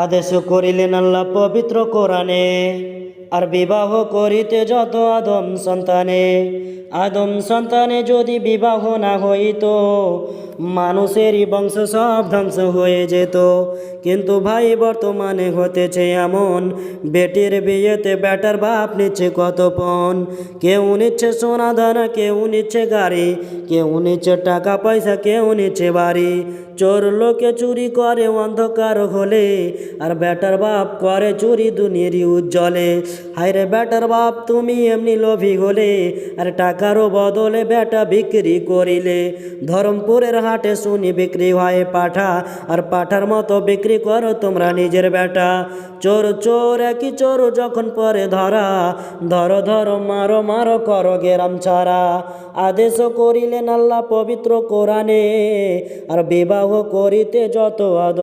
আদেশ করিলেন আল্লাহ পবিত্র কোরআনে, আর বিবাহ করিতে যত আদম সন্তানে যদি বিবাহ না হইত, মানুষেরই বংশ সব ধ্বংস হয়ে যেত। কিন্তু ভাই বর্তমানে হতেছে এমন, বেটির বিয়েতে বেটার বাপ নিচ্ছে কত পণ। কেউ নিচ্ছে সোনা দানা, কেউ নিচ্ছে গাড়ি, কেউ নিচ্ছে টাকা পয়সা, কেউ নিচ্ছে বাড়ি। চোর লোকে চুরি করে অন্ধকার হলে, আর বেটার বাপ করে চুরি দুনিয়ারই উজ্জ্বলে। হায়রে বেটার বাপ তুমি এমনি লোভী হলে, আর টাকারও বদলে বেটা বিক্রি করিলে। ধরমপুরের হাটে শুনি বিক্রি হয় পাঠা, আর পাঠার মতো বিক্রি করো তোমরা নিজের বেটা। চোর চোর একই চোর যখন পরে ধরা, ধরো ধরো মারো মারো করো গেরাম ছাড়া। আদেশ করিলেন আল্লাহ পবিত্র কোরআনে, আর বিবাহ করিতে যত